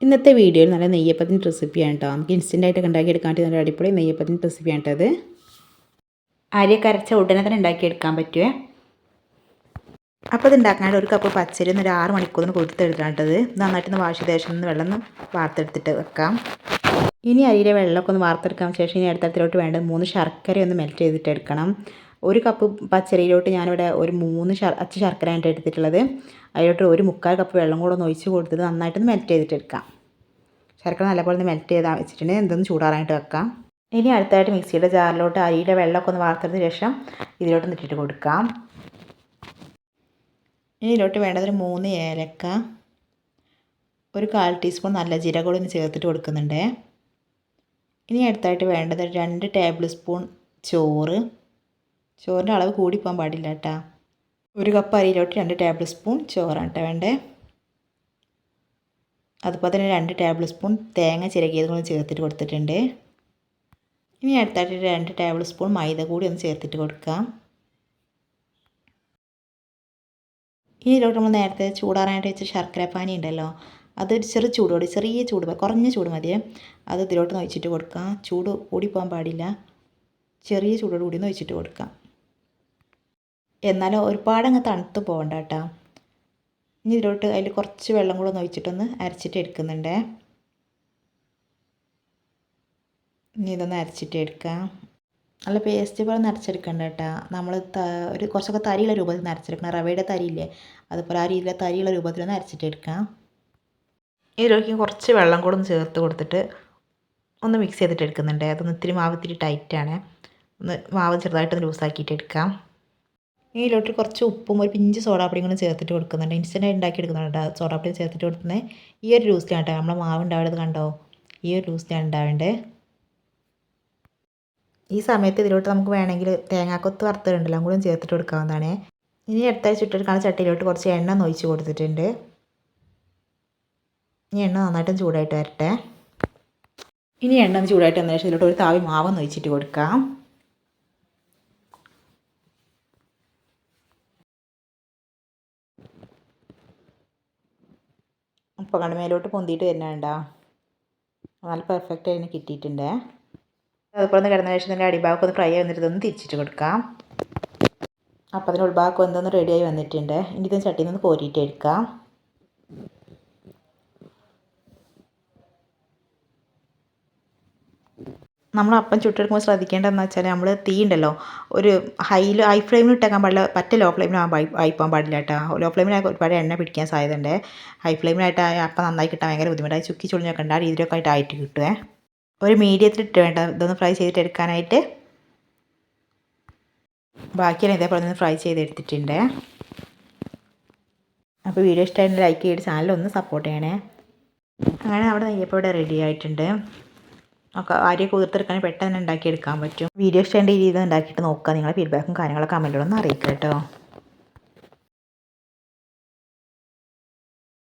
ഇന്നത്തെ വീഡിയോയിൽ നല്ല നെയ്യപ്പത്തിൻ്റെ റെസിപ്പിയാണ് കേട്ടോ. നമുക്ക് ഇൻസ്റ്റൻ്റായിട്ടൊക്കെ ഉണ്ടാക്കിയെടുക്കാൻ പറ്റിയ നല്ല അടിപൊളി നെയ്യപ്പത്തിൻ്റെ റെസിപ്പിയാണ് കേട്ടോ അത്. അരിയൊക്കെ അരച്ച ഉടനെ തന്നെ ഉണ്ടാക്കിയെടുക്കാൻ പറ്റുമേ. അപ്പോൾ ഇത് ഉണ്ടാക്കാനായിട്ട് ഒരു കപ്പ് പച്ചരി ഒരു 6 മണിക്കൂർ കൊടുത്തെടുക്കാനായിട്ടത് നന്നായിട്ടൊന്ന് വാഷ് ശേഷം വെള്ളം വാർത്തെടുത്തിട്ട് വെക്കാം. ഇനി അരിയുടെ വെള്ളമൊക്കെ ഒന്ന് വാർത്തെടുക്കാൻ ശേഷം ഇനി അടുത്തത്തിലോട്ട് വേണ്ടത് 3 ശർക്കര ഒന്ന് മെൽറ്റ് ചെയ്തിട്ട് എടുക്കണം. ഒരു കപ്പ് പച്ചരിയിലോട്ട് ഞാനിവിടെ ഒരു 3 അച്ച് ശർക്കരയായിട്ട് എടുത്തിട്ടുള്ളത്. അതിലോട്ട് ഒരു 3/4 കപ്പ് വെള്ളം കൂടെ ഒന്ന് ഒഴിച്ച് കൊടുത്തിട്ട് നന്നായിട്ടൊന്ന് മെൽറ്റ് ചെയ്തിട്ട് എടുക്കാം. ശർക്കര നല്ലപോലെ ഒന്ന് മെൽറ്റ് ചെയ്താൽ വെച്ചിട്ടുണ്ടെങ്കിൽ എന്തൊന്ന് ചൂടാറാനായിട്ട് വെക്കാം. ഇനി അടുത്തായിട്ട് മിക്സിയുടെ ജാറിലോട്ട് അരിയുടെ വെള്ളമൊക്കെ ഒന്ന് വാർത്തെടുത്ത ശേഷം ഇതിലോട്ട് ഇട്ടിട്ട് കൊടുക്കാം. ഇനി ഇതിലോട്ട് വേണ്ടത് 3 ഏലക്ക, ഒരു 1/4 ടീസ്പൂൺ നല്ല ജീരകം കൂടി ഒന്ന് ചേർത്തിട്ട് കൊടുക്കുന്നുണ്ട്. ഇനി അടുത്തായിട്ട് വേണ്ടത് 2 ടേബിൾ സ്പൂൺ ചോറിൻ്റെ അളവ് കൂടിപ്പോകാൻ പാടില്ല കേട്ടോ. ഒരു കപ്പ് അരിയിലോട്ട് 2 ടേബിൾ സ്പൂൺ ചോറാണ് കേട്ടോ വേണ്ടേ. അതുപോലെ തന്നെ 2 ടേബിൾ സ്പൂൺ തേങ്ങ ചിരകിയത് കൂടി ചേർത്തിട്ട് കൊടുത്തിട്ടുണ്ട്. ഇനി അടുത്തായിട്ട് 2 ടേബിൾ സ്പൂൺ മൈദ കൂടി ഒന്ന് ചേർത്തിട്ട് കൊടുക്കാം. ഇനി ഇതിലോട്ട് നമ്മൾ നേരത്തെ ചൂടാറാനായിട്ട് വെച്ച ശർക്കര പാനി ഉണ്ടല്ലോ, അത് ചെറിയ ചൂട് കുറഞ്ഞ ചൂട് മതിയേ. അത് ഇതിലോട്ട് ഒഴിച്ചിട്ട് കൊടുക്കാം. ചൂട് കൂടിപ്പോകാൻ പാടില്ല, ചെറിയ ചൂടോട് കൂടി ഒന്ന് ഒഴിച്ചിട്ട് കൊടുക്കാം. എന്നാലും ഒരുപാടങ്ങ് തണുത്ത് പോകണ്ട കേട്ടോ. ഇനി ഇതിലോട്ട് അതിൽ കുറച്ച് വെള്ളം കൂടെ ഒന്ന് ഒഴിച്ചിട്ടൊന്ന് അരച്ചിട്ട് എടുക്കുന്നുണ്ട്. ഇനി ഇതൊന്ന് അരച്ചിട്ട് എടുക്കാം. നല്ല പേസ്റ്റ് പോലെ അരച്ചെടുക്കണ്ട കേട്ടോ. നമ്മൾ ഒരു കുറച്ചൊക്കെ തരിയുള്ള രൂപത്തിൽ അരച്ചെടുക്കണം. റവയുടെ തരിയില്ലേ, അതുപോലെ ആ രീതിയിലെ തരിയുള്ള രൂപത്തിലൊന്ന് അരച്ചിട്ട് എടുക്കാം. ഇതിലേക്ക് കുറച്ച് വെള്ളം കൂടെ ഒന്ന് ചേർത്ത് കൊടുത്തിട്ട് ഒന്ന് മിക്സ് ചെയ്തിട്ട് എടുക്കുന്നുണ്ട്. അതൊന്ന് മാവ് ഇത്തിരി ടൈറ്റാണ്. ഒന്ന് മാവ് ചെറുതായിട്ടൊന്ന് ലൂസാക്കിയിട്ട് എടുക്കാം. ഇതിലോട്ട് കുറച്ച് ഉപ്പും ഒരു പിഞ്ച് സോഡാപ്പൊടിയും കൂടി ചേർത്തിട്ട് കൊടുക്കുന്നുണ്ട്. ഇൻസ്റ്റൻ്റായി ഉണ്ടാക്കിയെടുക്കുന്നുണ്ട്. സോഡാപ്പൊടി ചേർത്തിട്ട് കൊടുക്കുന്നത് ഈ ഒരു ലൂസിലാണ് കേട്ടോ. നമ്മളെ മാവ് ഉണ്ടാവേണ്ടത് കണ്ടോ, ഈ ഒരു ലൂസിലാണ് ഉണ്ടാവേണ്ടത്. ഈ സമയത്ത് ഇതിലോട്ട് നമുക്ക് വേണമെങ്കിൽ തേങ്ങാക്കൊത്ത് വറുത്തിട്ടുണ്ടല്ലോ അതും കൂടി ചേർത്തിട്ട് കൊടുക്കാവുന്നതാണ്. ഇനി അടുത്തായി ചുട്ടെടുക്കാനുള്ള ചട്ടിയിലോട്ട് കുറച്ച് എണ്ണ ഒന്ന് ഒഴിച്ച് കൊടുത്തിട്ടുണ്ട്. ഇനി എണ്ണ നന്നായിട്ടും ചൂടായിട്ട് വരട്ടെ. ഇനി എണ്ണ ഒന്ന് ചൂടായിട്ട് വന്നതിന് ശേഷം ഇതിലോട്ട് ഒരു താവി മാവൊന്ന് ഒഴിച്ചിട്ട് കൊടുക്കാം. അപ്പോൾ കണ്ട് മേലോട്ട് പൊന്തിയിട്ട് വരുന്നുണ്ടോ, നല്ല പെർഫെക്റ്റ് ആയിട്ട് കിട്ടിയിട്ടുണ്ട്. അതുപോലെ ഒന്ന് കിടന്ന ശേഷം അതിൻ്റെ അടിഭാഗം ഒന്ന് ഫ്രൈ ആയി വന്നിട്ട് ഇതൊന്ന് തിരിച്ചിട്ട് കൊടുക്കാം. അപ്പോൾ അതിൻ്റെ ഉൾഭാഗം എന്തൊന്ന് റെഡിയായി വന്നിട്ടുണ്ട്. ഇനി ഇതൊന്ന് ചട്ടിയിൽ നിന്ന് കോരിയിട്ട് എടുക്കാം. നമ്മൾ അപ്പം ചുട്ടെടുക്കുമ്പോൾ ശ്രദ്ധിക്കേണ്ടതെന്ന് വെച്ചാൽ നമ്മൾ തീ ഉണ്ടല്ലോ ഒരു ഹൈ ഫ്ലെയിമിൽ ഇട്ടേക്കാൻ പാടില്ല, പറ്റ ലോ ഫ്ലെയിമിലാകാൻ പാടില്ല കേട്ടോ. ലോ ഫ്ലെയിമിലായി ഒരുപാട് എണ്ണ പിടിക്കാൻ സാധ്യതയുണ്ട്. ഹൈ ഫ്ലെയിമിലായിട്ട് അപ്പം നന്നായി കിട്ടാൻ ഭയങ്കര ബുദ്ധിമുട്ടായി ചുക്കി ചുളിഞ്ഞൊക്കെ ഉണ്ട്. ആ രീതിയിലൊക്കെ ആയിട്ട് കിട്ടുമേ. ഒരു മീഡിയത്തിൽ ഇട്ട് വേണ്ട ഇതൊന്ന് ഫ്രൈ ചെയ്തിട്ട് എടുക്കാനായിട്ട്. ബാക്കിയെല്ലാം ഇതേപോലെ ഒന്ന് ഫ്രൈ ചെയ്തെടുത്തിട്ടുണ്ട്. അപ്പോൾ വീഡിയോ ഇഷ്ടമായിട്ട് ലൈക്ക് ചെയ്ത് ചാനലൊന്ന് സപ്പോർട്ട് ചെയ്യണേ. അങ്ങനെ നമ്മുടെ നെയ്യപ്പം ഇവിടെ റെഡി ആയിട്ടുണ്ട്. ഒക്കെ അരിയൊക്കെ കുതിർത്തെടുക്കാൻ പെട്ടെന്ന് ഉണ്ടാക്കിയെടുക്കാൻ പറ്റും. വീഡിയോ ഇഷ്ടമായിട്ട് ഈ രീതി ഉണ്ടാക്കിയിട്ട് നോക്കുക. നിങ്ങളുടെ ഫീഡ്ബാക്കും കാര്യങ്ങളൊക്കെ കമൻറ്റിലൊന്ന് അറിയിക്കുക കേട്ടോ.